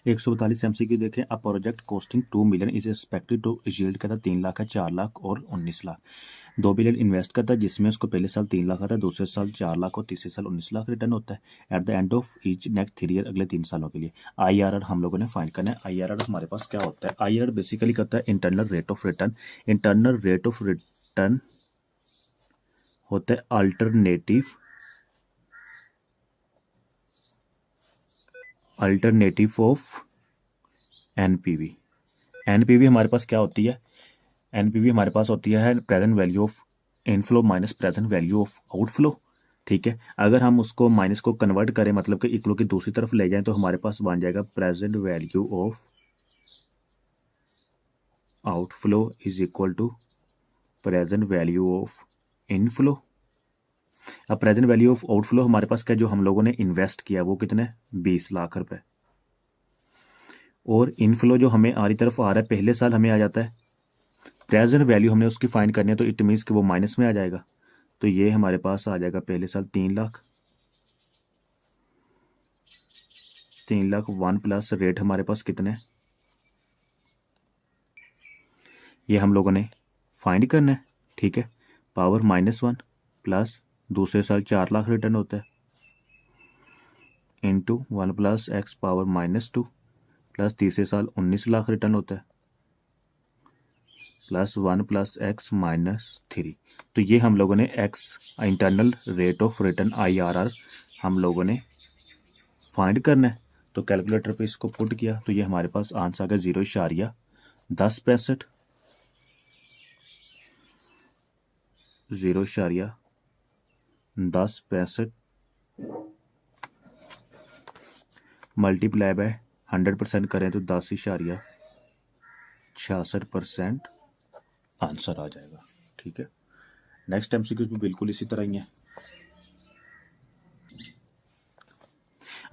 142 MCQ देखें। A project costing 2 million is expected to yield कहता है 3 लाख है, 4 लाख और 19 लाख। 2 बिलियन इन्वेस्ट करता है जिसमें उसको पहले साल 3 लाख आता है, दूसरे साल 4 लाख और तीसरे साल 19 लाख रिटर्न होता है eight the end of each next 3 year, अगले 3 सालों के लिए। IRR हम लोगों ने फाइंड करना है। IRR हमारे पास क्या होता है? IRR बेसिकली करता है internal rate of return. Internal rate of return होता है अल्टरनेटिव ऑफ NPV। NPV हमारे पास क्या होती है? NPV हमारे पास होती है present value of inflow minus present value of outflow. ठीक है, अगर हम उसको माइनस को कन्वर्ट करें, मतलब कि इक्वल की दूसरी तरफ ले जाएं, तो हमारे पास बन जाएगा present value of outflow is equal to present value of inflow. अब प्रेजेंट वैल्यू ऑफ आउटफ्लो हमारे पास क्या, जो हम लोगों ने इन्वेस्ट किया वो कितने, 20 लाख रुपए। और इनफ्लो जो हमें आरी तरफ आ रहा है, पहले साल हमें आ जाता है, प्रेजेंट वैल्यू हमने उसकी फाइंड करनी है, तो इट मीन्स कि वो माइनस में आ जाएगा। तो ये हमारे पास आ जाएगा पहले साल 3 लाख, 1 प्लस रेट हमारे पास कितने, ये हम लोगों ने फाइंड करना है। ठीक है, पावर -1 प्लस दूसरे साल 4 लाख रिटर्न होता है into 1 plus x power -2 plus तीसरे साल 19 लाख रिटर्न होता है प्लस 1 प्लस एक्स -3। तो ये हम लोगों ने x internal rate of return IRR हम लोगों ने फाइंड करना है। तो कैलकुलेटर पे इसको पुट किया तो ये हमारे पास आंसर आ गया 0.10 0.10 मल्टीप्लाई बाय 100% करें तो 10.66% आंसर आ जाएगा। ठीक है, नेक्स्ट MCQ भी बिल्कुल इसी तरह ही है।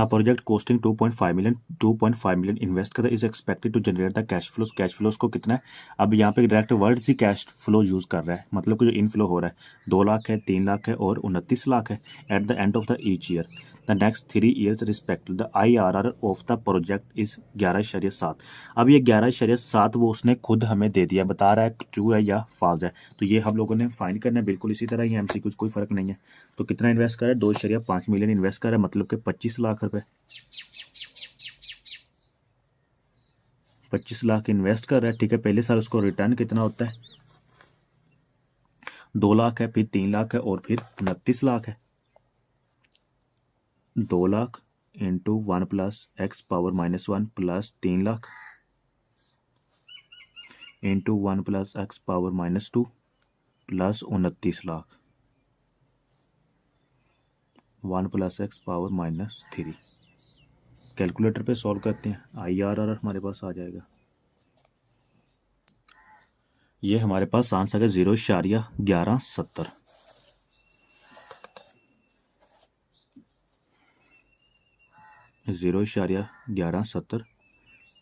प्रोजेक्ट कॉस्टिंग 2.5 मिलियन इन्वेस्ट करता है is expected to generate the cash flows को कितना है? अब यहाँ पे डायरेक्ट वर्ड ही कैश फ्लो यूज कर रहा है, मतलब कि जो इनफ्लो हो रहा है 2 लाख है, 3 लाख है और 29 लाख है eight the end of the each year the next 3 years respective the IRR of the project is 11.7। अब ये 11.7 वो उसने खुद हमें दे दिया, बता रहा है ट्रू है या फॉल्स है। तो ये हम लोगों ने फाइंड करना है, बिल्कुल इसी तरह ही MCQ कोई फर्क नहीं है। तो कितना इन्वेस्ट कर रहा है? 2.5 मिलियन इन्वेस्ट कर रहा है, मतलब कि 25 लाख रुपए, 25 लाख इन्वेस्ट कर रहा है। ठीक है, पहले साल उसको रिटर्न कितना होता है? 2 लाख है, फिर 3 लाख है और फिर 29 लाख है। 2 lakh into 1 plus x power -1 plus 3 lakh into 1 plus x power -2 plus 29 lakh 1 plus x power -3। Calculator पे सॉल्व करते हैं, IRR हमारे पास आ जाएगा, ये हमारे पास आंसर है 0.1170। 0.1170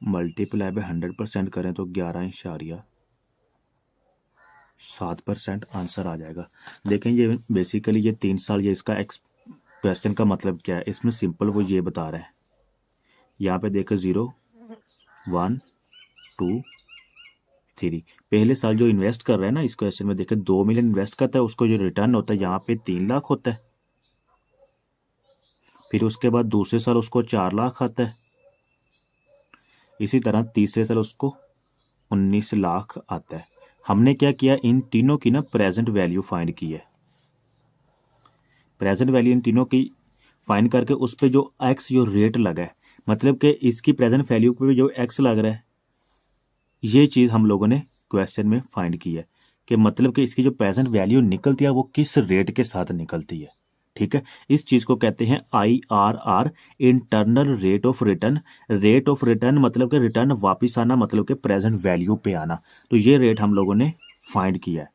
मल्टीप्लाई बाय 100% करें तो 11.7% आंसर आ जाएगा। देखें ये बेसिकली ये 3 साल, ये इसका क्वेश्चन का मतलब क्या है, इसमें सिंपल वो ये बता रहा है। यहाँ पे देखो 0, 1, 2, 3। पहले साल जो इन्वेस्ट कर रहा है ना, इस क्वेश्चन में देखे 2 मिलियन इन्वेस्ट करता है, उसको जो रिटर्न होता है यहाँ पे 3 लाख होता है। फिर उसके बाद दूसरे साल उसको 4 लाख आता है, इसी तरह तीसरे साल उसको 19 लाख आता है। हमने क्या किया, इन तीनों की ना प्रेजेंट वैल्यू फाइंड की है। प्रेजेंट वैल्यू इन तीनों की फाइंड करके उस पर जो एक्स जो रेट लगा है, मतलब कि इसकी प्रेजेंट वैल्यू पे जो एक्स लग रहा है, ये चीज़ हम लोगों ने क्वेश्चन में फाइंड की है कि मतलब कि इसकी जो प्रेजेंट वैल्यू निकलती है वो किस रेट के साथ निकलती है। ठीक है, इस चीज़ को कहते हैं IRR, internal rate of return. Rate of return मतलब कि रिटर्न वापिस आना, मतलब कि प्रेजेंट वैल्यू पे आना। तो ये रेट हम लोगों ने फाइंड किया है।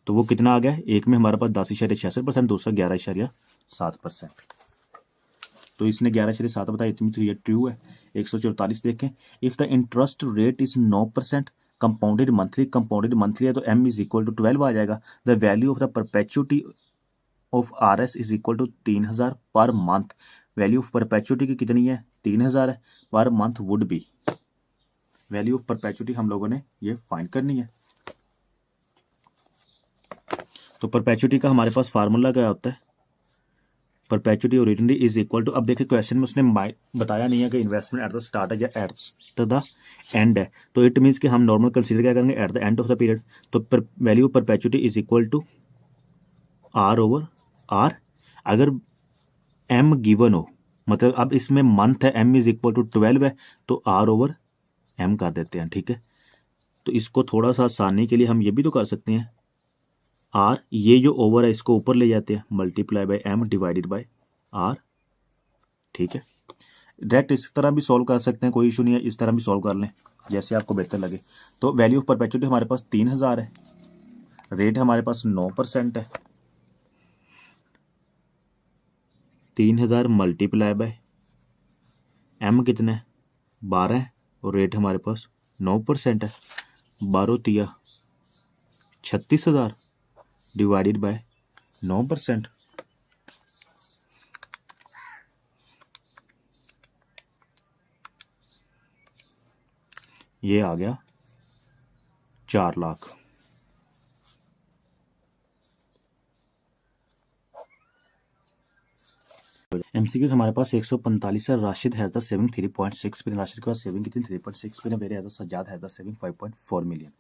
तो वो कितना आ गया, एक में हमारे पास 10.66%, दूसरा 11.7%। तो इसने 11.7 बताया, इतनी तो ये ट्रू है। 144 देखें, if the interest rate is 9% compounded monthly है तो M इज इक्वल टू 12 आ जाएगा। The value of the perpetuity of RS is equal to 3000 per month. Value of perpetuity की कितनी है? 3000 है, per month would be, value of perpetuity हम लोगों ने ये फाइंड करनी है। तो परपेचुटी का हमारे पास फार्मूला क्या होता है, perpetuity originally is equal to, अब देखिए क्वेश्चन में उसने बताया नहीं है कि इन्वेस्टमेंट एट द स्टार्ट है या एट द एंड है, तो इट मीन्स कि हम नॉर्मल कंसीडर क्या करेंगे, at the end of the period. तो value of perpetuity is equal to R over R, अगर एम गिवन हो, मतलब अब इसमें मंथ है, एम इज इक्वल टू 12 है, तो आर ओवर एम कर देते हैं, ठीक है। तो इसको थोड़ा सा आसानी के लिए हम ये भी तो कर सकते हैं, आर, ये जो ओवर है इसको ऊपर ले जाते हैं, multiply by M divided by R, ठीक है। डायरेक्ट इस तरह भी सॉल्व कर सकते हैं, कोई इशू नहीं है, इस तरह भी सॉल्व कर लें जैसे आपको बेहतर लगे। तो वैल्यू ऑफ परपेचुटी हमारे पास 3000 है, रेट हमारे पास 9% है, 3000 मल्टीप्लाई बाय एम कितना है 12 है, और रेट हमारे पास 9% है, 12 तिया 36,000 डिवाइडेड बाय 9%, ये आ गया 4 लाख। एमसीक्यू हमारे पास 145 है, Rashid has the saving 3.6 million, Rashid के पास सेविंग कितनी 3.6 million, where has the Sajjad has the saving 5.4 million,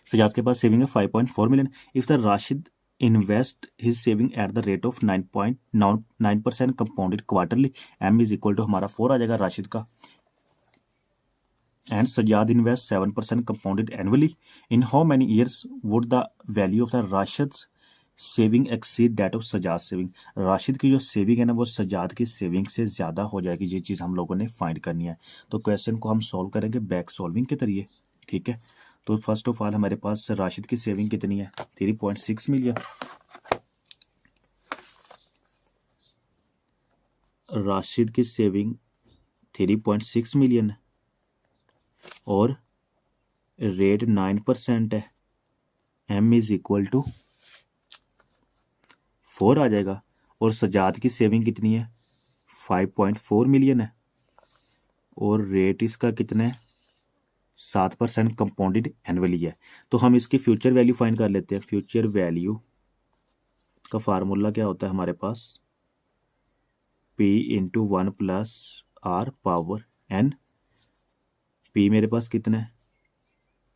Sajjad के पास सेविंग है 5.4 million. If the Rashid invest his saving at the rate of 9% compounded quarterly, M is equal to हमारा 4 आ जाएगा राशिद का, and Sajjad invest 7% compounded annually, in how many years would the value of the Rashid's saving exceed that of Sajjad saving, Rashid की जो saving है ना वो सजाद की सेविंग से ज़्यादा हो जाएगी, ये चीज़ हम लोगों ने फाइंड करनी है। तो क्वेश्चन को हम सॉल्व करेंगे बैक सॉल्विंग के जरिए, ठीक है। तो फर्स्ट ऑफ ऑल हमारे पास राशिद की सेविंग कितनी है 3.6 मिलियन, राशिद की सेविंग 3.6 मिलियन है, और रेट 9% है, एम इज इक्वल टू 4 आ जाएगा, और सजाद की सेविंग कितनी है 5.4 मिलियन है, और रेट इसका कितना है 7% कंपाउंडेड एनुअली है। तो हम इसकी फ्यूचर वैल्यू फाइंड कर लेते हैं। फ्यूचर वैल्यू का फार्मूला क्या होता है हमारे पास, P into 1 plus R power N, P मेरे पास कितना है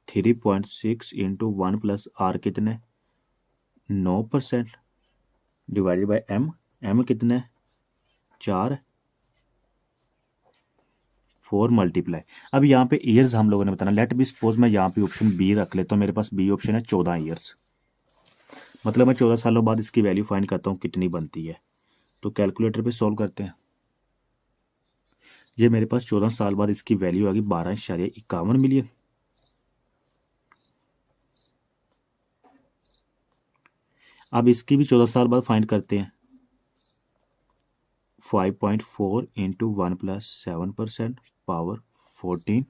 3.6 इंटू 1 प्लस आर कितना है 9% डिवाइडेड बाय एम, एम कितना है 4, 4 मल्टीप्लाई। अब यहाँ पे ईयर्स हम लोगों ने बताना, लेट बी सपोज मैं यहाँ पे ऑप्शन बी रख लेता हूँ, मेरे पास बी ऑप्शन है 14 ईयर्स, मतलब मैं 14 सालों बाद इसकी वैल्यू फाइंड करता हूँ कितनी बनती है। तो कैलकुलेटर पे सॉल्व करते हैं, ये मेरे पास 14 साल बाद इसकी वैल्यू आ गई 12.51 मिलियन। अब इसकी भी 14 साल बाद फाइंड करते हैं, 5.4 इंटू 1 प्लस 7% पावर 14,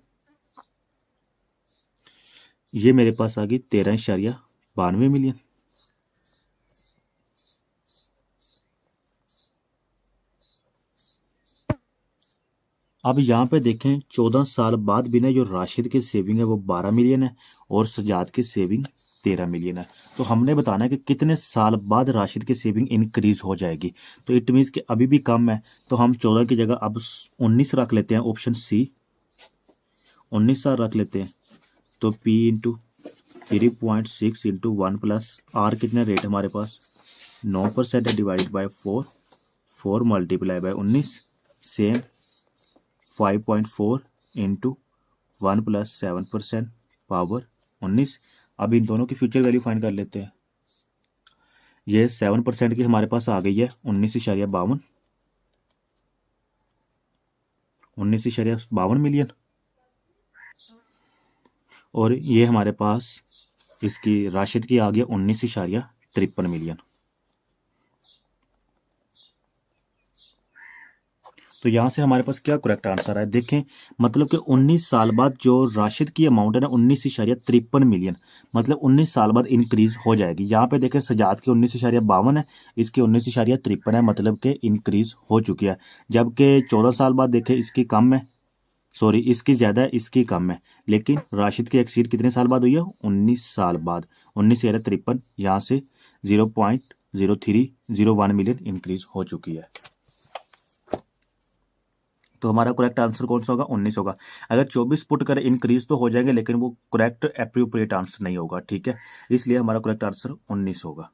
ये मेरे पास आ गई 13.92 मिलियन। अब यहाँ पे देखें 14 साल बाद भी ना जो राशिद की सेविंग है वो 12 मिलियन है, और सजाद की सेविंग 13 मिलियन है। तो हमने बताना है कि कितने साल बाद राशिद की सेविंग इंक्रीज हो जाएगी। तो इट मीन्स कि अभी भी कम है, तो हम 14 की जगह अब 19 रख लेते हैं, ऑप्शन सी 19 साल रख लेते हैं। तो P into 3.6 into 1 plus R कितने रेट हमारे पास 9% है, divided by 4, 4 multiply by 19, same 5.4 into 1 plus 7% power 19। अब इन दोनों की फ्यूचर वैल्यू फाइंड कर लेते हैं। ये 7% की हमारे पास आ गई है 19.52 मिलियन, और ये हमारे पास इसकी राशिद की आ गया 19.53 मिलियन। तो यहाँ से हमारे पास क्या करेक्ट आंसर है, देखें मतलब कि 19 साल बाद जो राशिद की अमाउंट है ना 19.53 मिलियन, मतलब 19 साल बाद इंक्रीज हो जाएगी। यहाँ पे देखें सजाद की 19.52 है, इसकी 19.53 है, मतलब कि इंक्रीज हो चुकी है। जबकि 14 साल बाद देखें इसकी कम है, सॉरी इसकी ज़्यादा है, इसकी कम है, लेकिन राशिद की एक्सीड कितने साल बाद हुई है, 19 साल बाद। 19.53 यहाँ से 0.0301 मिलियन इंक्रीज हो चुकी है। तो हमारा करेक्ट आंसर कौन सा होगा, 19 होगा। अगर 24 पुट करें इंक्रीज तो हो जाएंगे, लेकिन वो करेक्ट एप्रोप्रिएट आंसर नहीं होगा, ठीक है, इसलिए हमारा करेक्ट आंसर 19 होगा।